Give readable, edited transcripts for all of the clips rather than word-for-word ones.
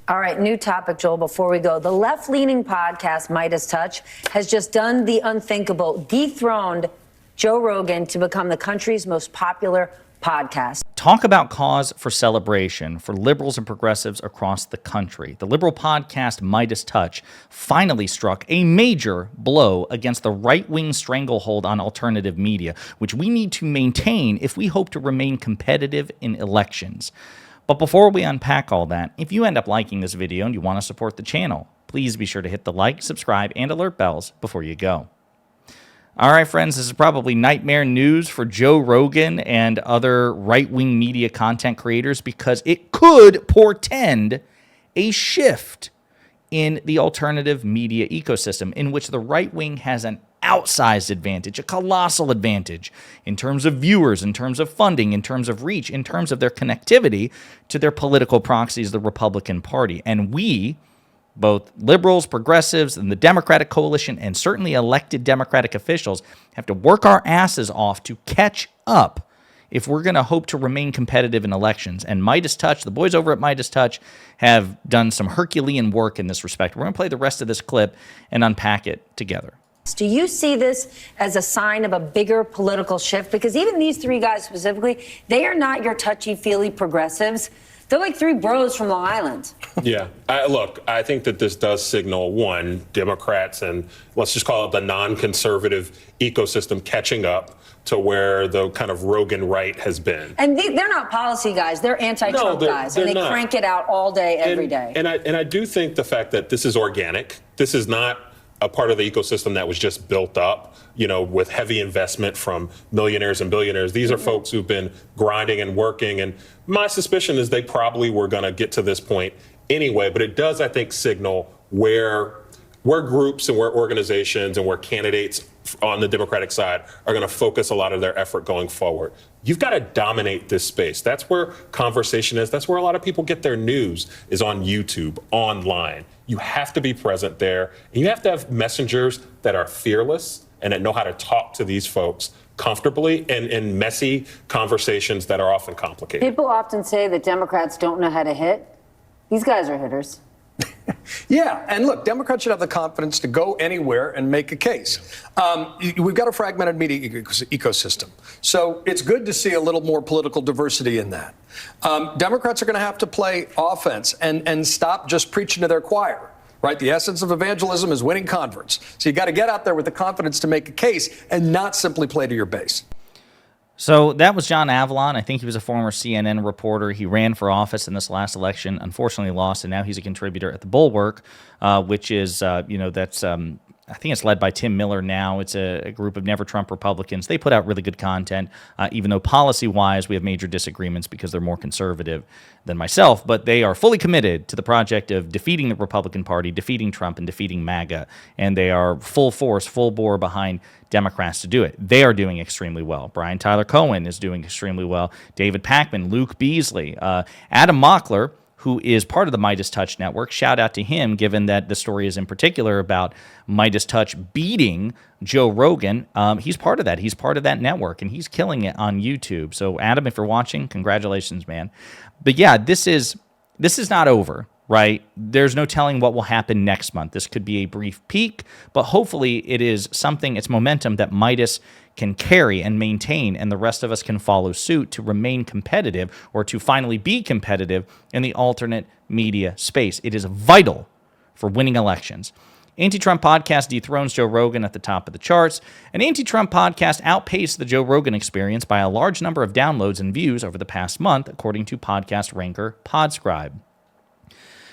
All right, new topic, Joel, before we go. The left-leaning podcast, Midas Touch, has just done the unthinkable, dethroned Joe Rogan to become the country's most popular podcast. Talk about cause for celebration for liberals and progressives across the country. The liberal podcast Midas Touch finally struck a major blow against the right-wing stranglehold on alternative media, which we need to maintain if we hope to remain competitive in elections. But before we unpack all that, if you end up liking this video and you want to support the channel, please be sure to hit the like, subscribe, and alert bells before you go. All right, friends, this is probably nightmare news for Joe Rogan and other right-wing media content creators because it could portend a shift in the alternative media ecosystem in which the right wing has an outsized advantage, a colossal advantage in terms of viewers, in terms of funding, in terms of reach, in terms of their connectivity to their political proxies, the Republican Party. And we, both liberals, progressives, and the Democratic coalition, and certainly elected Democratic officials, have to work our asses off to catch up if we're going to hope to remain competitive in elections. And Midas Touch, the boys over at Midas Touch, have done some Herculean work in this respect. We're going to play the rest of this clip and unpack it together. Do you see this as a sign of a bigger political shift? Because even these three guys specifically, they are not your touchy-feely progressives. They're like three bros from Long Island. Yeah. Look, I think that this does signal, one, Democrats and let's just call it the non-conservative ecosystem catching up to where the kind of Rogan right has been. And they're not policy guys. They're anti-Trump guys. And they crank it out all day, every day. And I do think the fact that this is organic, this is not a part of the ecosystem that was just built up, you know, with heavy investment from millionaires and billionaires. These are folks who've been grinding and working. And my suspicion is they probably were going to get to this point anyway. But it does, I think, signal where groups and where organizations and where candidates on the Democratic side are going to focus a lot of their effort going forward. You've got to dominate this space. That's where conversation is. That's where a lot of people get their news, is on YouTube, online. You have to be present there. And you have to have messengers that are fearless and that know how to talk to these folks comfortably and in messy conversations that are often complicated. People often say that Democrats don't know how to hit. These guys are hitters. Yeah, and look, Democrats should have the confidence to go anywhere and make a case. We've got a fragmented media ecosystem, so it's good to see a little more political diversity in that. Democrats are going to have to play offense and stop just preaching to their choir. Right? The essence of evangelism is winning converts. So you got to get out there with the confidence to make a case and not simply play to your base. So that was John Avlon. I think he was a former CNN reporter. He ran for office in this last election, unfortunately lost, and now he's a contributor at The Bulwark, which is, that's I think it's led by Tim Miller now. It's a group of Never Trump Republicans. They put out really good content, even though policy-wise we have major disagreements because they're more conservative than myself. But they are fully committed to the project of defeating the Republican Party, defeating Trump, and defeating MAGA. And they are full force, full bore behind Democrats to do it. They are doing extremely well. Brian Tyler Cohen is doing extremely well. David Pakman, Luke Beasley, Adam Mockler, who is part of the Midas Touch network. Shout out to him, given that the story is in particular about Midas Touch beating Joe Rogan. He's part of that. He's part of that network, and he's killing it on YouTube. So, Adam, if you're watching, congratulations, man. But yeah, this is not over, right? There's no telling what will happen next month. This could be a brief peak, but hopefully it is something, it's momentum that Midas can carry and maintain, and the rest of us can follow suit to remain competitive or to finally be competitive in the alternate media space. It is vital for winning elections. Anti-Trump podcast dethrones Joe Rogan at the top of the charts. An anti-Trump podcast outpaced the Joe Rogan Experience by a large number of downloads and views over the past month, according to podcast ranker Podscribe.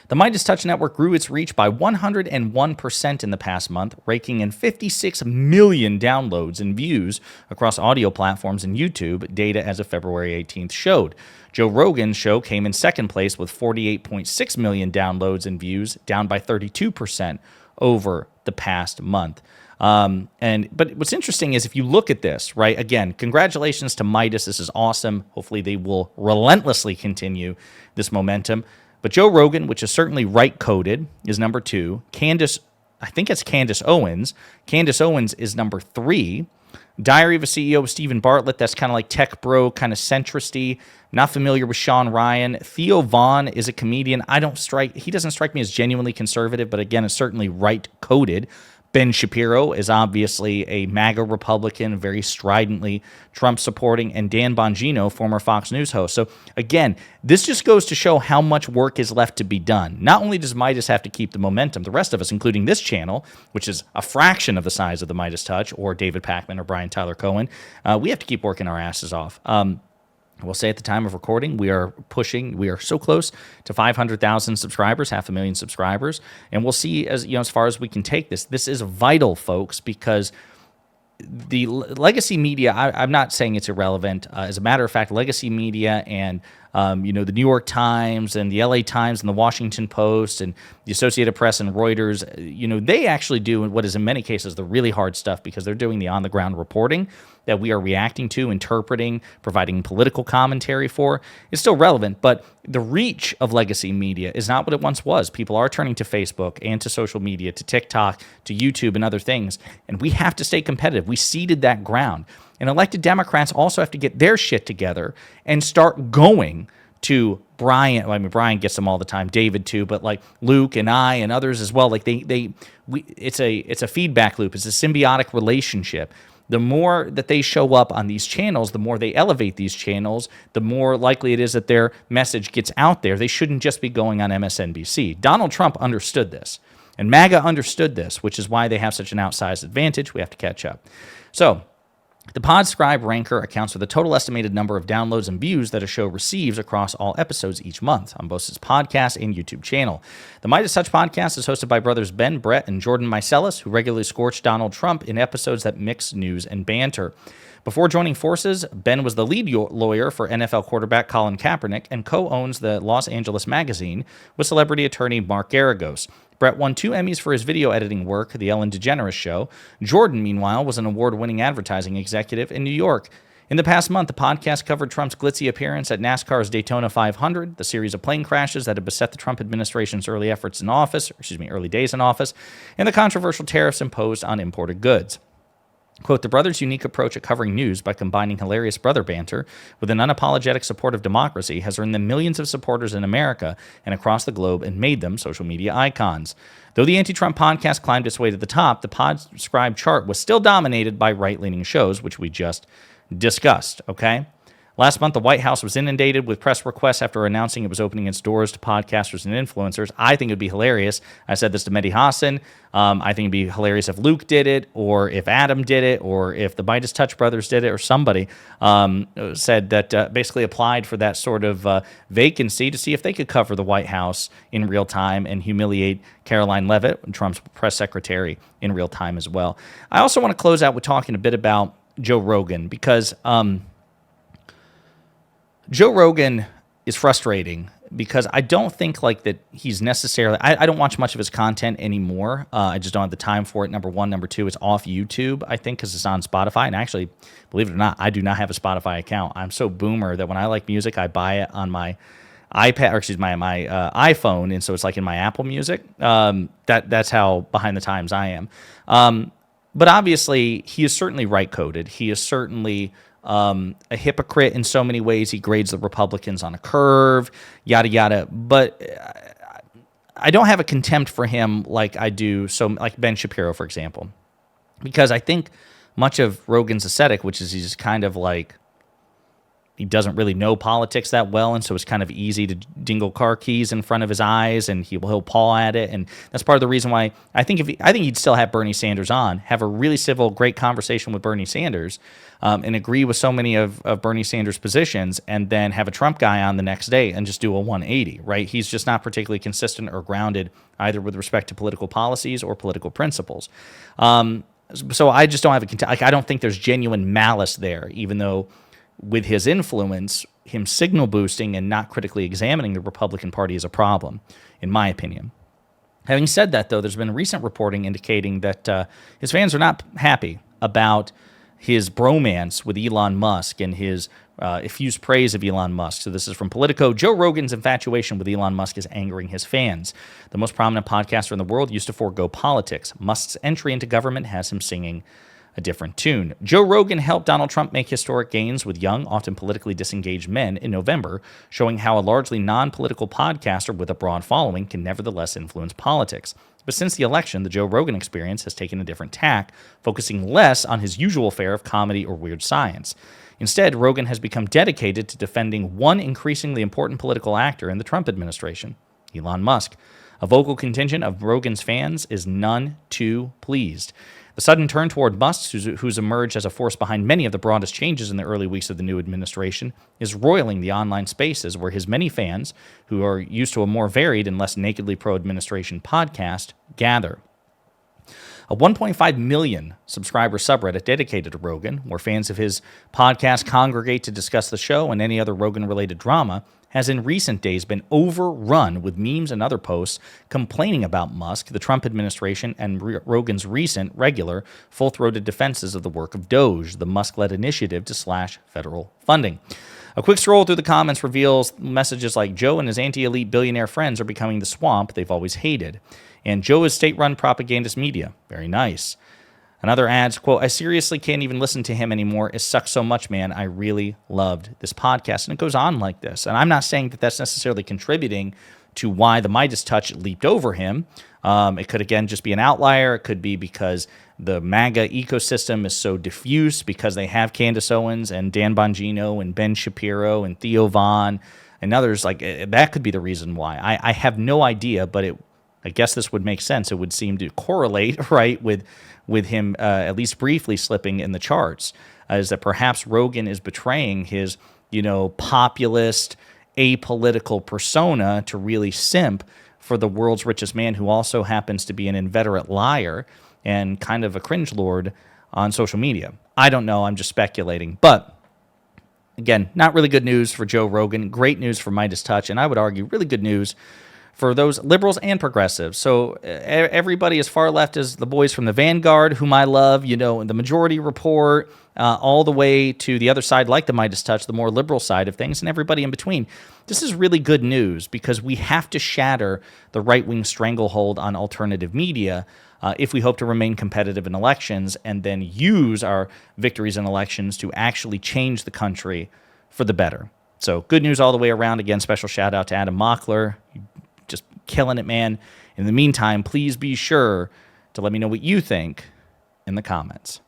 The Midas Touch Network grew its reach by 101% in the past month, raking in 56 million downloads and views across audio platforms and YouTube, data as of February 18th showed. Joe Rogan's show came in second place with 48.6 million downloads and views, down by 32% over the past month. But what's interesting is if you look at this, right, again, congratulations to Midas. This is awesome. Hopefully they will relentlessly continue this momentum. But Joe Rogan, which is certainly right-coded, is number 2. Candace I think it's Candace Owens. Candace Owens is number 3. Diary of a CEO with Stephen Bartlett, that's kind of like tech bro, kind of centristy. Not familiar with Sean Ryan. Theo Vaughn is a comedian. He doesn't strike me as genuinely conservative, but again, is certainly right-coded. Ben Shapiro is obviously a MAGA Republican, very stridently Trump-supporting, and Dan Bongino, former Fox News host. So again, this just goes to show how much work is left to be done. Not only does Midas have to keep the momentum, the rest of us, including this channel, which is a fraction of the size of the Midas Touch, or David Pakman, or Brian Tyler Cohen, we have to keep working our asses off. I will say at the time of recording, we are so close to 500,000 subscribers, 500,000 subscribers, and we'll see as far as we can take this. This is vital, folks, because the legacy media, I'm not saying it's irrelevant. As a matter of fact, legacy media and the New York Times and the LA Times and the Washington Post and the Associated Press and Reuters, they actually do what is in many cases the really hard stuff, because they're doing the on-the-ground reporting that we are reacting to, interpreting, providing political commentary for. Is still relevant, but the reach of legacy media is not what it once was. People are turning to Facebook and to social media, to TikTok, to YouTube and other things, and we have to stay competitive. We ceded that ground. And elected Democrats also have to get their shit together and start going to Brian. I mean, Brian gets them all the time, David too, but like Luke and I and others as well. Like it's a feedback loop. It's a symbiotic relationship. The more that they show up on these channels, the more they elevate these channels, the more likely it is that their message gets out there. They shouldn't just be going on MSNBC. Donald Trump understood this, and MAGA understood this, which is why they have such an outsized advantage. We have to catch up. So the Podscribe ranker accounts for the total estimated number of downloads and views that a show receives across all episodes each month on both its podcast and YouTube channel. The Midas Touch podcast is hosted by brothers Ben, Brett, and Jordan Mycelis, who regularly scorch Donald Trump in episodes that mix news and banter. Before joining forces, Ben was the lead lawyer for NFL quarterback Colin Kaepernick and co-owns the Los Angeles Magazine with celebrity attorney Mark Garagos. Brett won 2 Emmys for his video editing work, The Ellen DeGeneres Show. Jordan, meanwhile, was an award-winning advertising executive in New York. In the past month, the podcast covered Trump's glitzy appearance at NASCAR's Daytona 500, the series of plane crashes that had beset the Trump administration's early days in office, and the controversial tariffs imposed on imported goods. Quote, the brothers' unique approach at covering news by combining hilarious brother banter with an unapologetic support of democracy has earned them millions of supporters in America and across the globe and made them social media icons. Though the anti-Trump podcast climbed its way to the top, the Podscribe chart was still dominated by right-leaning shows, which we just discussed, okay? Last month, the White House was inundated with press requests after announcing it was opening its doors to podcasters and influencers. I think it would be hilarious. I said this to Mehdi Hassan. I think it would be hilarious if Luke did it, or if Adam did it, or if the Midas Touch brothers did it, or somebody said that basically applied for that sort of vacancy to see if they could cover the White House in real time and humiliate Caroline Leavitt, Trump's press secretary, in real time as well. I also want to close out with talking a bit about Joe Rogan, because Joe Rogan is frustrating because I don't think like that he's necessarily, I don't watch much of his content anymore. I just don't have the time for it, number one. Number two, it's off YouTube, I think, because it's on Spotify. And actually, believe it or not, I do not have a Spotify account. I'm so boomer that when I like music, I buy it on my iPad, or excuse me, my iPhone. And so it's like in my Apple Music. That's how behind the times I am. But obviously, he is certainly right-coded. He is certainly a hypocrite in so many ways. He grades the Republicans on a curve, yada, yada. But I don't have a contempt for him like I do, like Ben Shapiro, for example. Because I think much of Rogan's aesthetic, which is he's kind of like, he doesn't really know politics that well, and so it's kind of easy to dingle car keys in front of his eyes, and he'll paw at it, and that's part of the reason why I think he'd still have Bernie Sanders on, have a really civil, great conversation with Bernie Sanders, and agree with so many of Bernie Sanders' positions, and then have a Trump guy on the next day and just do a 180, right? He's just not particularly consistent or grounded either with respect to political policies or political principles. So I just don't have I don't think there's genuine malice there, even though with his influence, him signal boosting and not critically examining the Republican Party is a problem, in my opinion. Having said that, though, there's been recent reporting indicating that his fans are not happy about his bromance with Elon Musk and his effused praise of Elon Musk. So this is from Politico. Joe Rogan's infatuation with Elon Musk is angering his fans. The most prominent podcaster in the world used to forego politics. Musk's entry into government has him singing a different tune. Joe Rogan helped Donald Trump make historic gains with young, often politically disengaged men in November, showing how a largely non-political podcaster with a broad following can nevertheless influence politics. But since the election, the Joe Rogan Experience has taken a different tack, focusing less on his usual fare of comedy or weird science. Instead, Rogan has become dedicated to defending one increasingly important political actor in the Trump administration, Elon Musk. A vocal contingent of Rogan's fans is none too pleased. The sudden turn toward Musk, who's emerged as a force behind many of the broadest changes in the early weeks of the new administration, is roiling the online spaces where his many fans, who are used to a more varied and less nakedly pro-administration podcast, gather. A 1.5 million subscriber subreddit dedicated to Rogan, where fans of his podcast congregate to discuss the show and any other Rogan-related drama, has in recent days been overrun with memes and other posts complaining about Musk, the Trump administration, and Rogan's recent, regular, full-throated defenses of the work of Doge, the Musk-led initiative to slash federal funding. A quick scroll through the comments reveals messages like Joe and his anti-elite billionaire friends are becoming the swamp they've always hated. And Joe is state-run propagandist media. Very nice. Another adds, quote, I seriously can't even listen to him anymore. It sucks so much, man. I really loved this podcast. And it goes on like this. And I'm not saying that that's necessarily contributing to why the Midas Touch leaped over him. It could, again, just be an outlier. It could be because the MAGA ecosystem is so diffuse because they have Candace Owens and Dan Bongino and Ben Shapiro and Theo Vaughn and others. Like that could be the reason why. I have no idea, but I guess this would make sense. It would seem to correlate, right, with him at least briefly slipping in the charts, is that perhaps Rogan is betraying his, populist, apolitical persona to really simp for the world's richest man who also happens to be an inveterate liar and kind of a cringe lord on social media. I don't know. I'm just speculating. But again, not really good news for Joe Rogan. Great news for Midas Touch. And I would argue really good news for those liberals and progressives. So everybody as far left as the boys from the Vanguard, whom I love, the Majority Report, all the way to the other side, like the Midas Touch, the more liberal side of things, and everybody in between. This is really good news because we have to shatter the right-wing stranglehold on alternative media if we hope to remain competitive in elections and then use our victories in elections to actually change the country for the better. So good news all the way around. Again, special shout out to Adam Mockler. Just killing it, man. In the meantime, please be sure to let me know what you think in the comments.